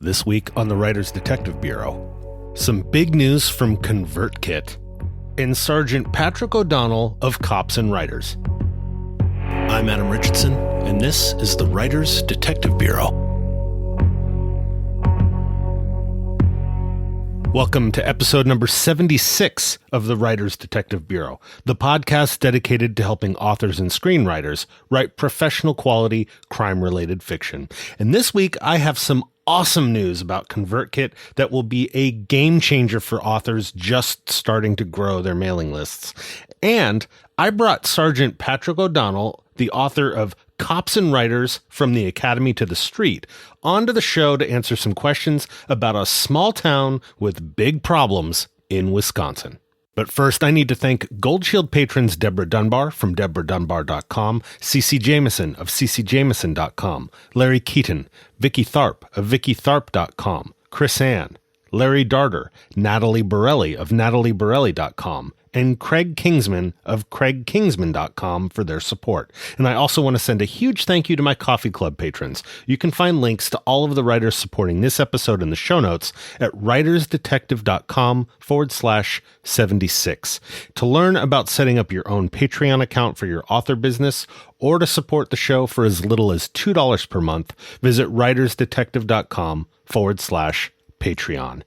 This week on the Writers Detective Bureau, some big news from ConvertKit and Sergeant Patrick O'Donnell of Cops and Writers. I'm Adam Richardson, and this is the Writers Detective Bureau. Welcome to episode number 76 of the Writers Detective Bureau, the podcast dedicated to helping authors and screenwriters write professional quality crime-related fiction. And this week, I have some awesome news about ConvertKit that will be a game changer for authors just starting to grow their mailing lists. And I brought Sergeant Patrick O'Donnell, the author of Cops and Writers From the Academy to the Street, onto the show to answer some questions about a small town with big problems in Wisconsin. But first, I need to thank Gold Shield patrons Deborah Dunbar from DeborahDunbar.com, CC Jameson of CCJameson.com, Larry Keaton, Vicky Tharp of VickyTharp.com, Chris Ann, Larry Darter, Natalie Borelli of NatalieBorelli.com, and Craig Kingsman of CraigKingsman.com for their support. And I also want to send a huge thank you to my Coffee Club patrons. You can find links to all of the writers supporting this episode in the show notes at writersdetective.com/76. To learn about setting up your own Patreon account for your author business or to support the show for as little as $2 per month, visit writersdetective.com/Patreon. Patreon.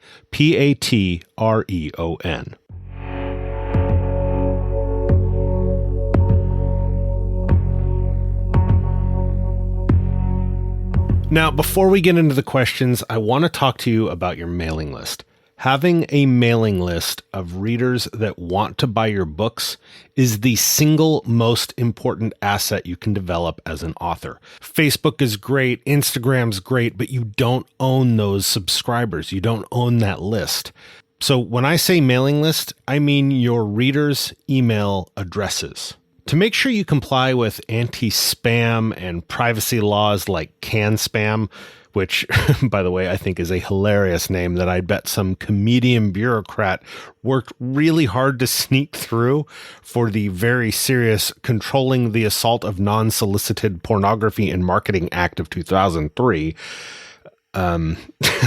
Now, before we get into the questions, I want to talk to you about your mailing list. Having a mailing list of readers that want to buy your books is the single most important asset you can develop as an author. Facebook is great, Instagram's great, but you don't own those subscribers. You don't own that list. So when I say mailing list, I mean your readers' email addresses. To make sure you comply with anti-spam and privacy laws like CAN-SPAM, which, by the way, I think is a hilarious name that I bet some comedian bureaucrat worked really hard to sneak through for the very serious Controlling the Assault of Non-Solicited Pornography in Marketing Act of 2003.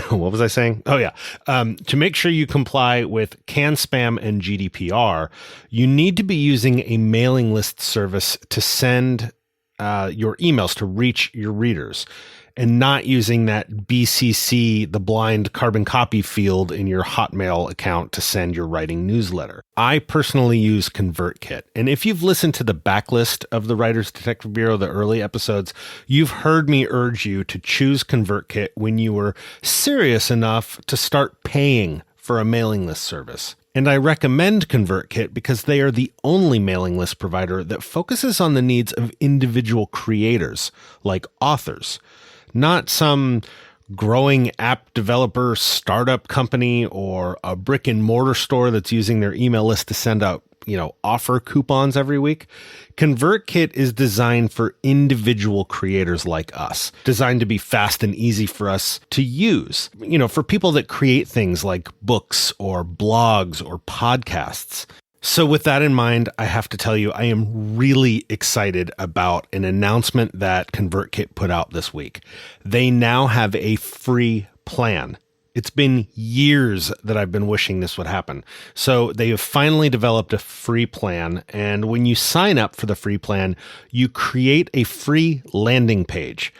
What was I saying? Oh yeah. To make sure you comply with CAN-SPAM and GDPR, you need to be using a mailing list service to send your emails to reach your readers, and not using that BCC, the blind carbon copy field in your Hotmail account to send your writing newsletter. I personally use ConvertKit. And if you've listened to the backlist of the Writers Detective Bureau, the early episodes, you've heard me urge you to choose ConvertKit when you were serious enough to start paying for a mailing list service. And I recommend ConvertKit because they are the only mailing list provider that focuses on the needs of individual creators, like authors. Not some growing app developer startup company or a brick and mortar store that's using their email list to send out, offer coupons every week. ConvertKit is designed for individual creators like us, designed to be fast and easy for us to use, for people that create things like books or blogs or podcasts. So with that in mind, I have to tell you, I am really excited about an announcement that ConvertKit put out this week. They now have a free plan. It's been years that I've been wishing this would happen. So they have finally developed a free plan. And when you sign up for the free plan, you create a free landing page.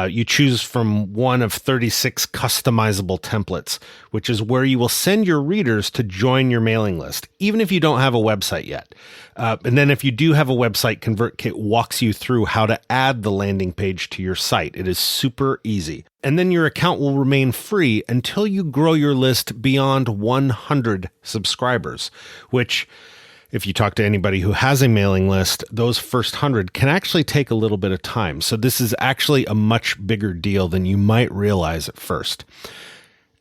You choose from one of 36 customizable templates, which is where you will send your readers to join your mailing list, even if you don't have a website yet. And then if you do have a website, ConvertKit walks you through how to add the landing page to your site. It is super easy. And then your account will remain free until you grow your list beyond 100 subscribers, which, if you talk to anybody who has a mailing list, those first 100 can actually take a little bit of time. So this is actually a much bigger deal than you might realize at first.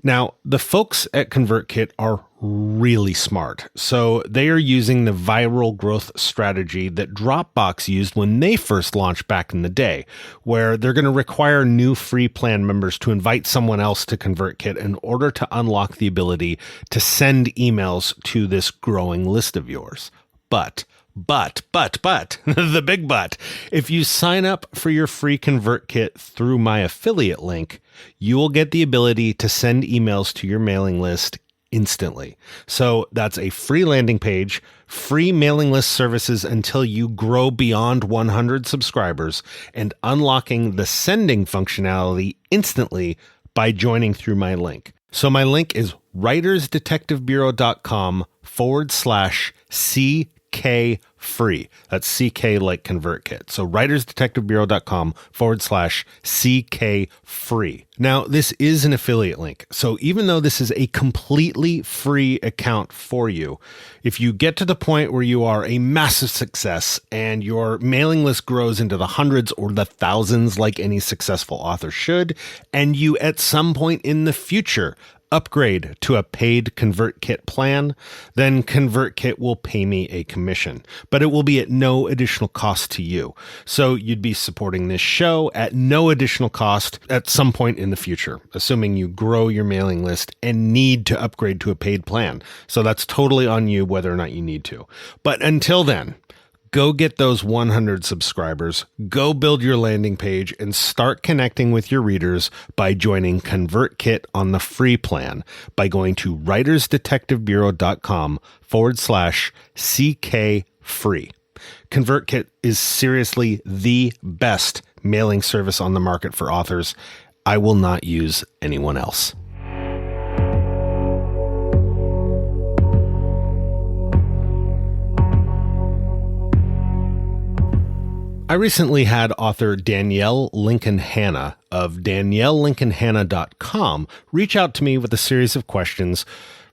Now, the folks at ConvertKit are really smart. So they are using the viral growth strategy that Dropbox used when they first launched back in the day, where they're going to require new free plan members to invite someone else to ConvertKit in order to unlock the ability to send emails to this growing list of yours. But But, the big but, if you sign up for your free ConvertKit through my affiliate link, you will get the ability to send emails to your mailing list instantly. So that's a free landing page, free mailing list services until you grow beyond 100 subscribers, and unlocking the sending functionality instantly by joining through my link. So my link is writersdetectivebureau.com/CK free. That's CK like ConvertKit. So writersdetectivebureau.com/CK free. Now, this is an affiliate link. So even though this is a completely free account for you, if you get to the point where you are a massive success and your mailing list grows into the hundreds or the thousands like any successful author should, and you at some point in the future upgrade to a paid ConvertKit plan, then ConvertKit will pay me a commission, but it will be at no additional cost to you. So you'd be supporting this show at no additional cost at some point in the future, assuming you grow your mailing list and need to upgrade to a paid plan. So that's totally on you whether or not you need to. But until then, go get those 100 subscribers, go build your landing page, and start connecting with your readers by joining ConvertKit on the free plan by going to writersdetectivebureau.com/CK free. ConvertKit is seriously the best mailing service on the market for authors. I will not use anyone else. I recently had author Danielle Lincoln Hanna of DanielleLincolnHanna.com reach out to me with a series of questions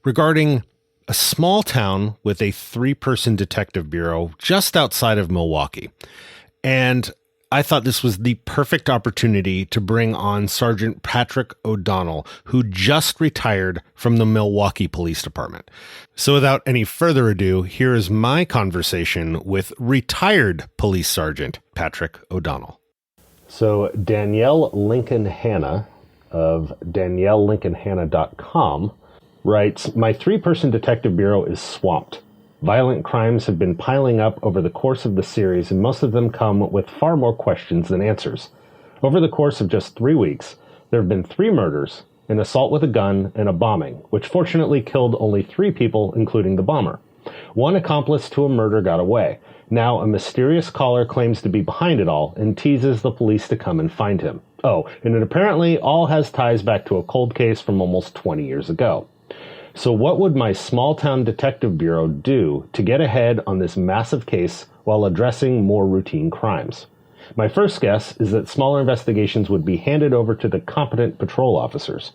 regarding a small town with a 3-person detective bureau just outside of Milwaukee. And I thought this was the perfect opportunity to bring on Sergeant Patrick O'Donnell, who just retired from the Milwaukee Police Department. So without any further ado, here is my conversation with retired Police Sergeant Patrick O'Donnell. So Danielle Lincoln Hanna of DanielleLincolnHanna.com writes, "My 3-person detective bureau is swamped. Violent crimes have been piling up over the course of the series, and most of them come with far more questions than answers. Over the course of just 3 weeks, there have been 3 murders, an assault with a gun, and a bombing, which fortunately killed only 3 people, including the bomber. One accomplice to a murder got away. Now a mysterious caller claims to be behind it all and teases the police to come and find him. Oh, and it apparently all has ties back to a cold case from almost 20 years ago. So what would my small-town detective bureau do to get ahead on this massive case while addressing more routine crimes? My first guess is that smaller investigations would be handed over to the competent patrol officers.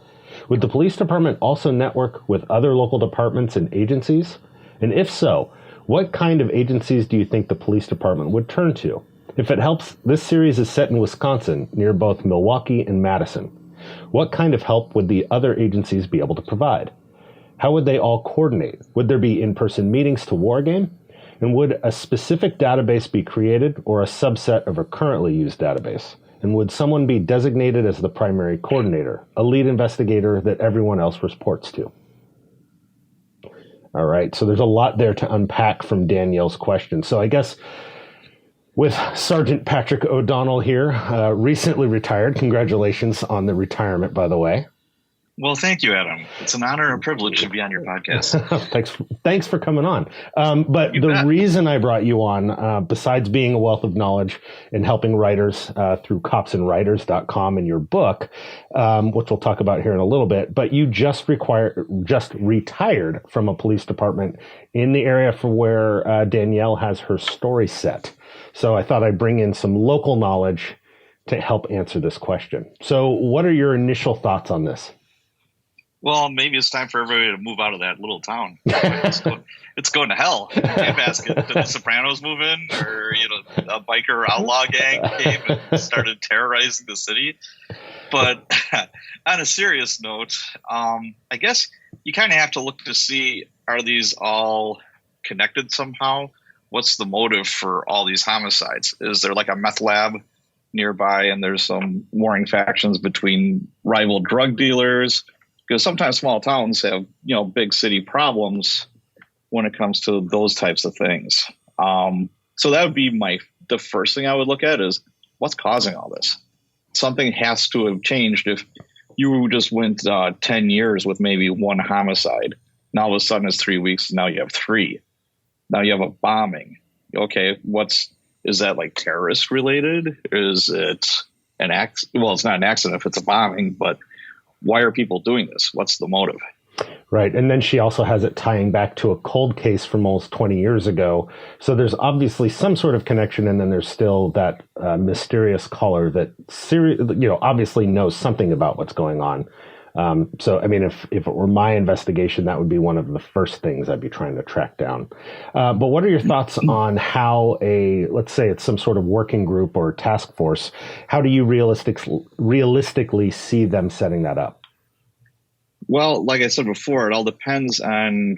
Would the police department also network with other local departments and agencies? And if so, what kind of agencies do you think the police department would turn to? If it helps, this series is set in Wisconsin, near both Milwaukee and Madison. What kind of help would the other agencies be able to provide? How would they all coordinate? Would there be in-person meetings to wargame? And would a specific database be created or a subset of a currently used database? And would someone be designated as the primary coordinator, a lead investigator that everyone else reports to?" All right, so there's a lot there to unpack from Danielle's question. So I guess with Sergeant Patrick O'Donnell here, recently retired. Congratulations on the retirement, by the way. Well, thank you, Adam. It's an honor and a privilege to be on your podcast. Thanks for coming on. But the reason I brought you on, besides being a wealth of knowledge and helping writers through copsandwriters.com and your book, which we'll talk about here in a little bit, but you just retired from a police department in the area from where Danielle has her story set. So I thought I'd bring in some local knowledge to help answer this question. So what are your initial thoughts on this? Well, maybe it's time for everybody to move out of that little town. It's going to hell. Did the Sopranos move in, or a biker outlaw gang came and started terrorizing the city? But on a serious note, I guess you kind of have to look to see, are these all connected somehow? What's the motive for all these homicides? Is there like a meth lab nearby, and there's some warring factions between rival drug dealers? Because sometimes small towns have, big city problems when it comes to those types of things. So that would be the first thing I would look at is what's causing all this. Something has to have changed. If you just went 10 years with maybe one homicide, now all of a sudden it's 3 weeks, now you have three. Now you have a bombing. Okay, is that like terrorist related? Is it an accident? Well, it's not an accident if it's a bombing, but why are people doing this? What's the motive? Right. And then she also has it tying back to a cold case from almost 20 years ago. So there's obviously some sort of connection. And then there's still that mysterious caller that obviously knows something about what's going on. So, I mean, if it were my investigation, that would be one of the first things I'd be trying to track down. But what are your thoughts on how let's say it's some sort of working group or task force, how do you realistically see them setting that up? Well, like I said before, it all depends on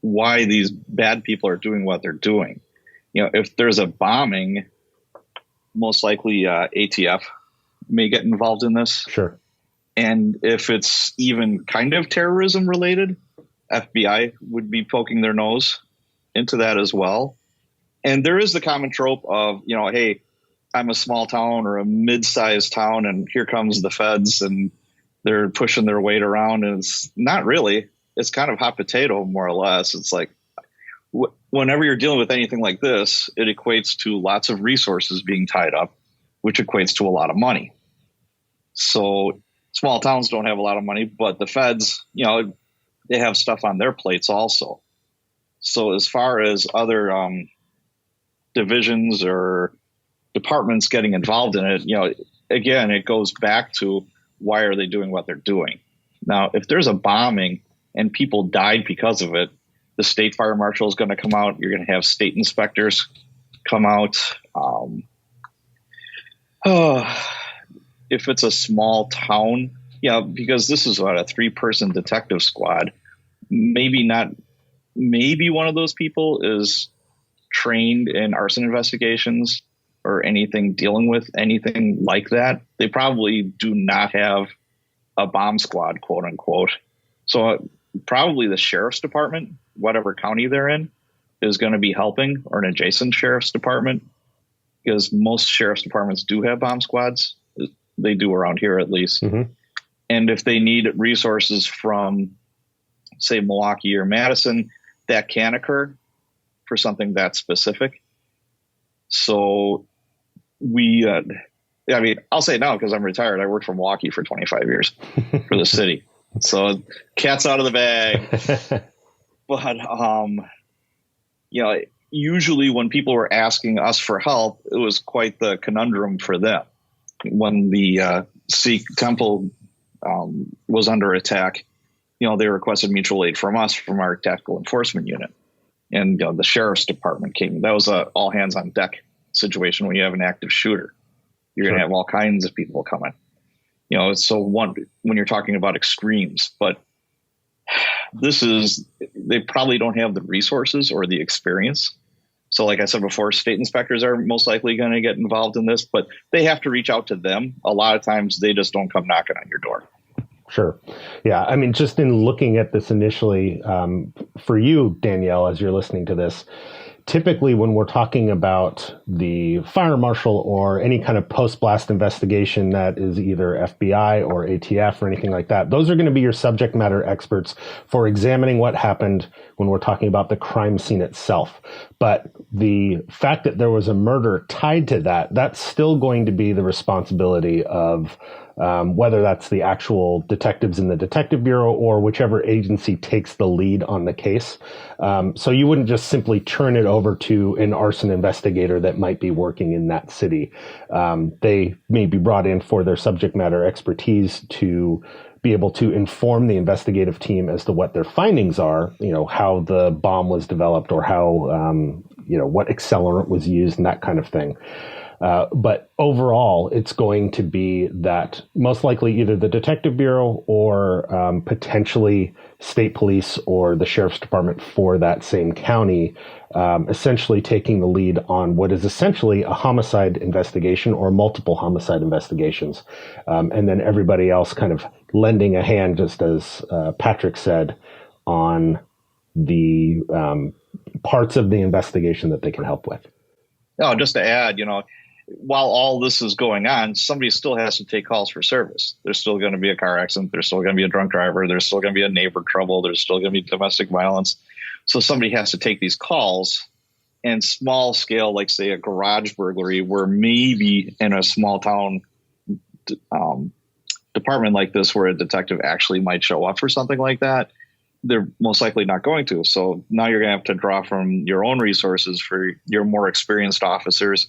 why these bad people are doing what they're doing. If there's a bombing, most likely ATF may get involved in this. Sure. And if it's even kind of terrorism related, FBI would be poking their nose into that as well. And there is the common trope of, hey, I'm a small town or a mid-sized town, and here comes the feds, and they're pushing their weight around. And it's not really. It's kind of hot potato, more or less. It's like whenever you're dealing with anything like this, it equates to lots of resources being tied up, which equates to a lot of money. So small towns don't have a lot of money, but the feds, they have stuff on their plates also. So as far as other divisions or departments getting involved in it, again, it goes back to why are they doing what they're doing? Now, if there's a bombing and people died because of it, the state fire marshal is going to come out. You're going to have state inspectors come out. If it's a small town, because this is about a 3-person detective squad, maybe one of those people is trained in arson investigations or anything dealing with anything like that. They probably do not have a bomb squad, quote unquote. So probably the sheriff's department, whatever county they're in, is going to be helping, or an adjacent sheriff's department, because most sheriff's departments do have bomb squads. They do around here, at least. Mm-hmm. And if they need resources from, say, Milwaukee or Madison, that can occur for something that specific. So I'll say now because I'm retired. I worked for Milwaukee for 25 years for the city. So cat's out of the bag. But, usually when people were asking us for help, it was quite the conundrum for them. When the Sikh temple was under attack, they requested mutual aid from us, from our tactical enforcement unit. And the sheriff's department came. That was a all hands on deck situation when you have an active shooter. You're going to have all kinds of people coming. So when you're talking about extremes, but they probably don't have the resources or the experience. So like I said before, state inspectors are most likely going to get involved in this, but they have to reach out to them. A lot of times they just don't come knocking on your door. Sure. Yeah. I mean, just in looking at this initially, for you, Danielle, as you're listening to this, typically when we're talking about the fire marshal or any kind of post-blast investigation that is either FBI or ATF or anything like that, those are going to be your subject matter experts for examining what happened when we're talking about the crime scene itself. But the fact that there was a murder tied to that, that's still going to be the responsibility of whether that's the actual detectives in the detective bureau or whichever agency takes the lead on the case. So you wouldn't just simply turn it over to an arson investigator that might be working in that city. They may be brought in for their subject matter expertise to be able to inform the investigative team as to what their findings are, how the bomb was developed or how, what accelerant was used and that kind of thing. But overall, it's going to be that most likely either the Detective Bureau or potentially state police or the sheriff's department for that same county, essentially taking the lead on what is essentially a homicide investigation or multiple homicide investigations. And then everybody else kind of lending a hand, just as Patrick said, on the parts of the investigation that they can help with. No, just to add, while all this is going on, somebody still has to take calls for service. There's still going to be a car accident. There's still going to be a drunk driver. There's still going to be a neighbor trouble. There's still going to be domestic violence. So somebody has to take these calls. And small scale, like say a garage burglary, where maybe in a small town department like this, where a detective actually might show up for something like that, they're most likely not going to. So now you're going to have to draw from your own resources for your more experienced officers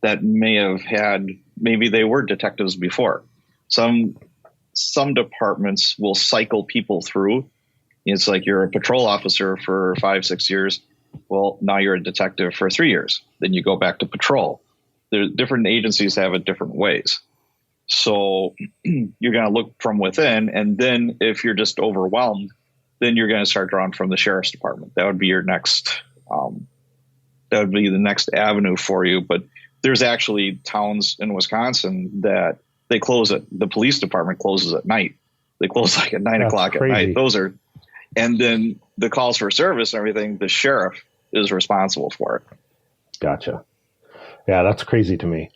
that maybe they were detectives before. Some departments will cycle people through. It's like you're a patrol officer for 5-6 years. Well, now you're a detective for 3 years. Then you go back to patrol. Different agencies have it different ways. So you're going to look from within. And then if you're just overwhelmed, then you're going to start drawing from the sheriff's department. That would be your next, the next avenue for you. But there's actually towns in Wisconsin that they close the police department closes at night. They close like at 9 o'clock at night. And then the calls for service and everything, the sheriff is responsible for it. Gotcha. Yeah, that's crazy to me.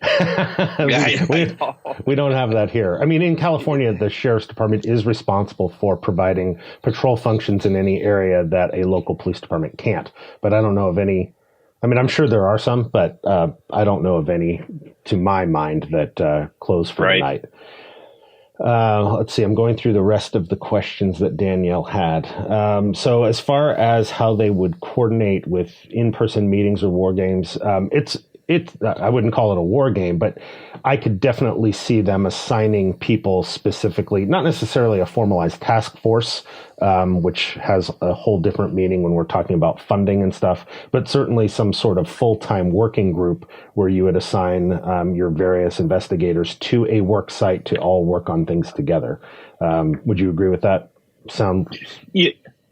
We don't have that here. I mean, in California, the sheriff's department is responsible for providing patrol functions in any area that a local police department can't. But I don't know of any. I mean, I'm sure there are some, but I don't know of any, to my mind, that close for the night. Let's see. I'm going through the rest of the questions that Danielle had. So as far as how they would coordinate with in-person meetings or war games, I wouldn't call it a war game, but I could definitely see them assigning people specifically, not necessarily a formalized task force, which has a whole different meaning when we're talking about funding and stuff, but certainly some sort of full-time working group where you would assign your various investigators to a work site to all work on things together. Would you agree with that? Sound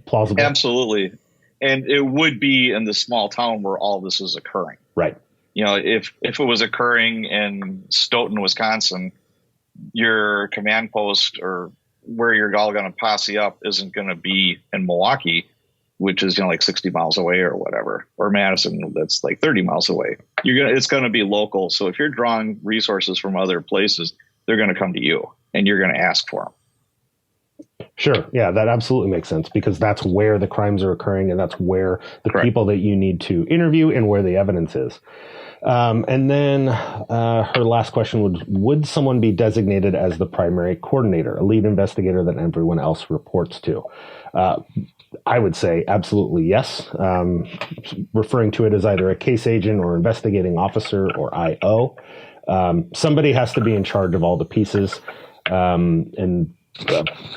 plausible? Absolutely. And it would be in the small town where all this is occurring. Right. If it was occurring in Stoughton, Wisconsin, your command post or where you're all going to posse up isn't going to be in Milwaukee, which is like 60 miles away or whatever, or Madison, that's like 30 miles away. It's going to be local. So if you're drawing resources from other places, they're going to come to you and you're going to ask for them. Sure. Yeah, that absolutely makes sense because that's where the crimes are occurring and that's where the people that you need to interview and where the evidence is. And then her last question would someone be designated as the primary coordinator, a lead investigator that everyone else reports to? I would say absolutely yes. Referring to it as either a case agent or investigating officer or IO. Somebody has to be in charge of all the pieces. And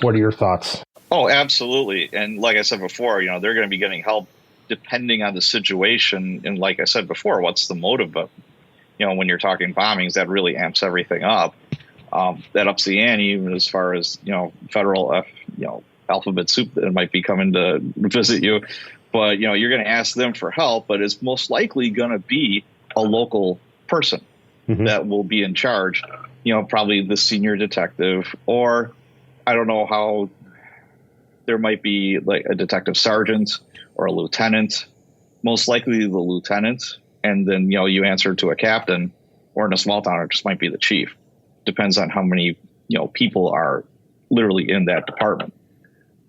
what are your thoughts? Oh, absolutely. And like I said before, they're going to be getting help depending on the situation. And like I said before, what's the motive of, when you're talking bombings, that really amps everything up. That ups the ante even as far as, federal, alphabet soup that might be coming to visit you. But, you're going to ask them for help, but it's most likely going to be a local person that will be in charge, probably the senior detective, or I don't know how there might be like a detective sergeant or a lieutenant, most likely the lieutenant. And then, you answer to a captain, or in a small town, it just might be the chief. Depends on how many, people are literally in that department.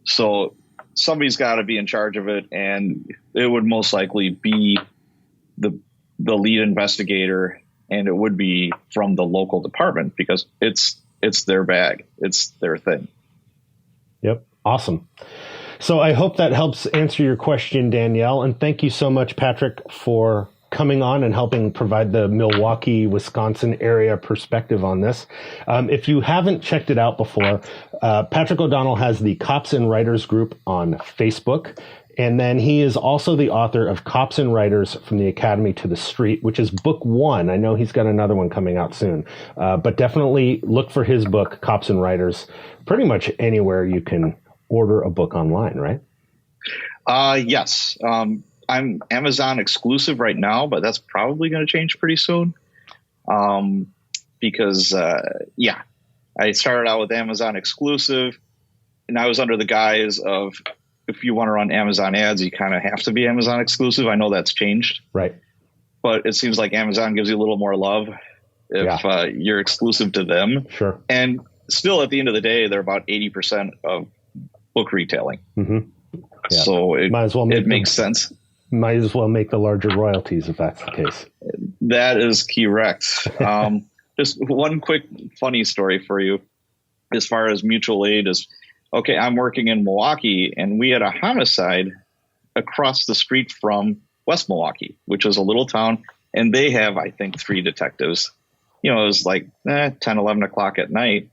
So somebody's got to be in charge of it. And it would most likely be the lead investigator, and it would be from the local department because it's their bag. It's their thing. Yep. Awesome. So I hope that helps answer your question, Danielle. And thank you so much, Patrick, for coming on and helping provide the Milwaukee, Wisconsin area perspective on this. If you haven't checked it out before, Patrick O'Donnell has the Cops and Writers group on Facebook. And then he is also the author of Cops and Writers from the Academy to the Street, which is book 1. I know he's got another one coming out soon, but definitely look for his book, Cops and Writers, pretty much anywhere you can order a book online, right? Yes. I'm Amazon exclusive right now, but that's probably going to change pretty soon. Because I started out with Amazon exclusive and I was under the guise of if you want to run Amazon ads, you kind of have to be Amazon exclusive. I know that's changed, Right. but it seems like Amazon gives you a little more love if you're exclusive to them. Sure. And still, at the end of the day, they're about 80% of book retailing. Mm-hmm. Yeah. So it makes sense. Might as well make the larger royalties if that's the case. That is correct. Just one quick funny story for you as far as mutual aid is, okay, I'm working in Milwaukee, and we had a homicide across the street from West Milwaukee, which is a little town, and they have, I think, 3 detectives. You know, it was like 10, 11 o'clock at night,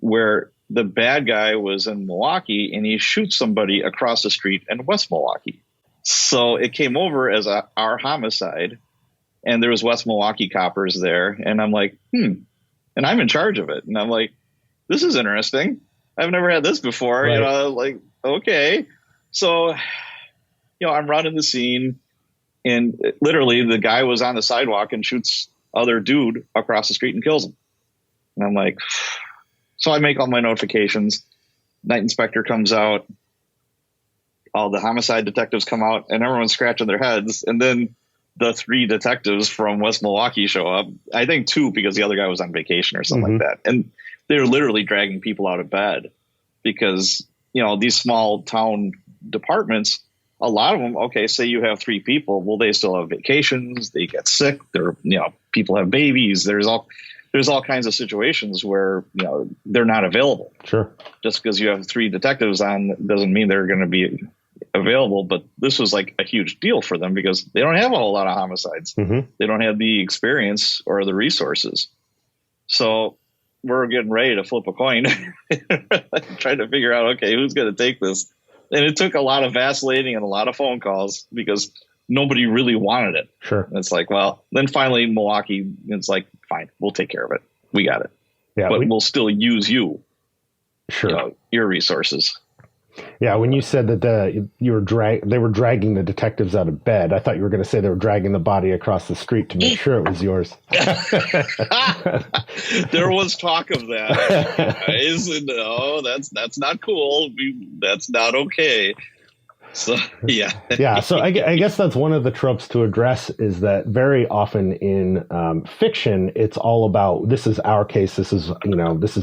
where the bad guy was in Milwaukee, and he shoots somebody across the street in West Milwaukee. So it came over as our homicide, and there was West Milwaukee coppers there, and I'm like, and I'm in charge of it, and I'm like, this is interesting. I've never had this before. Right. You know, like, okay. So, you know, I'm running the scene, and literally the guy was on the sidewalk and shoots other dude across the street and kills him. And I'm like, so I make all my notifications. Night inspector comes out. All the homicide detectives come out, and everyone's scratching their heads. And then the 3 detectives from West Milwaukee show up. I think 2 because the other guy was on vacation or something like that. And they're literally dragging people out of bed because, you know, these small town departments, a lot of them, okay, say you have 3 people. Well, they still have vacations. They get sick. They're, you know, people have babies. There's all kinds of situations where, you know, they're not available. Sure. Just because you have 3 detectives on doesn't mean they're going to be available. But this was like a huge deal for them because they don't have a whole lot of homicides. Mm-hmm. They don't have the experience or the resources. So we're getting ready to flip a coin, trying to figure out, okay, who's going to take this? And it took a lot of vacillating and a lot of phone calls because nobody really wanted it. Sure. And it's like, well, then finally Milwaukee, it's like, fine, we'll take care of it. We got it. Yeah, but we'll still use you. Sure. You know, your resources. Yeah, when you said that they were dragging the detectives out of bed, I thought you were going to say they were dragging the body across the street to make sure it was yours. There was talk of that. No, that's not cool. That's not okay. So yeah. Yeah. So I guess that's one of the tropes to address is that very often in fiction, it's all about this is our case. This is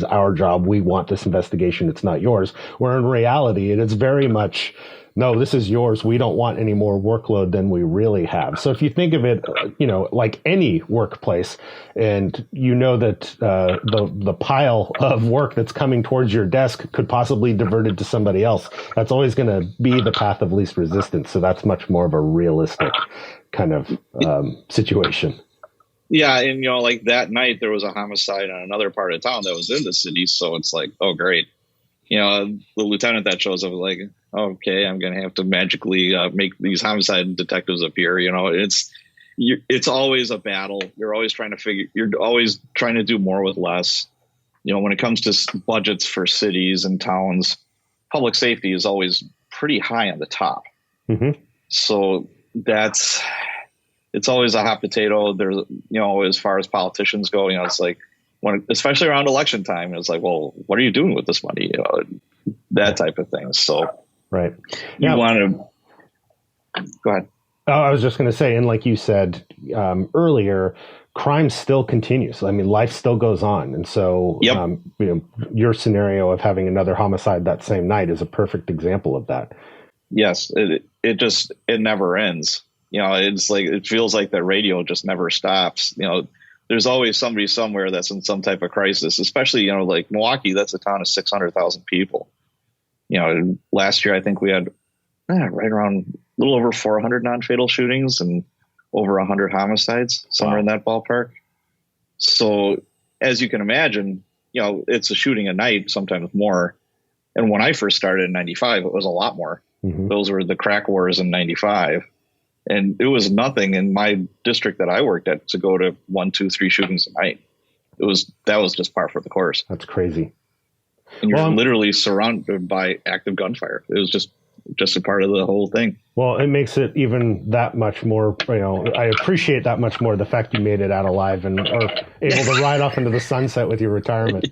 our job. We want this investigation. It's not yours. Where in reality, it is very much, no, this is yours. We don't want any more workload than we really have. So if you think of it, like any workplace, and you know that the pile of work that's coming towards your desk could possibly divert it to somebody else, that's always going to be the path of least resistance. So that's much more of a realistic kind of situation. Yeah, and like that night there was a homicide on another part of town that was in the city, so it's like, oh great. The lieutenant that shows up like, okay, I'm going to have to magically make these homicide detectives appear. It's always a battle. You're always trying to do more with less. When it comes to budgets for cities and towns, public safety is always pretty high on the top. Mm-hmm. So it's always a hot potato. There's, as far as politicians go, it's like, especially around election time, it's like, well, what are you doing with this money? That type of thing. So, right. You want to go ahead. Oh, I was just going to say, and like you said earlier, crime still continues. I mean, life still goes on. And so, yep. Your scenario of having another homicide that same night is a perfect example of that. Yes. It never ends. It's like, it feels like the radio just never stops. There's always somebody somewhere that's in some type of crisis, especially, like Milwaukee, that's a town of 600,000 people. Last year, I think we had right around a little over 400 non-fatal shootings and over 100 homicides, somewhere in that ballpark. So as you can imagine, it's a shooting a night, sometimes more. And when I first started in 95, it was a lot more. Mm-hmm. Those were the crack wars in 95. And it was nothing in my district that I worked at to go to 1, 2, 3 shootings a night. That was just par for the course. That's crazy. And you're literally surrounded by active gunfire. It was just a part of the whole thing. Well, it makes it even that much more, I appreciate that much more the fact you made it out alive and are able to ride off into the sunset with your retirement.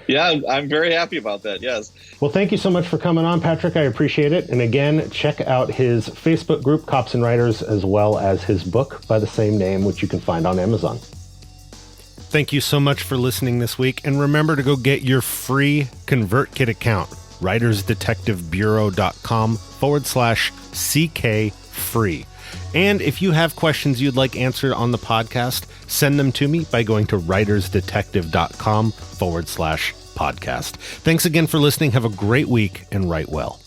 Yeah, I'm very happy about that. Yes. Well, thank you so much for coming on, Patrick. I appreciate it. And again, check out his Facebook group, Cops and Writers, as well as his book by the same name, which you can find on Amazon. Thank you so much for listening this week. And remember to go get your free ConvertKit account, writersdetectivebureau.com/CK free. And if you have questions you'd like answered on the podcast, send them to me by going to writersdetective.com/podcast. Thanks again for listening. Have a great week and write well.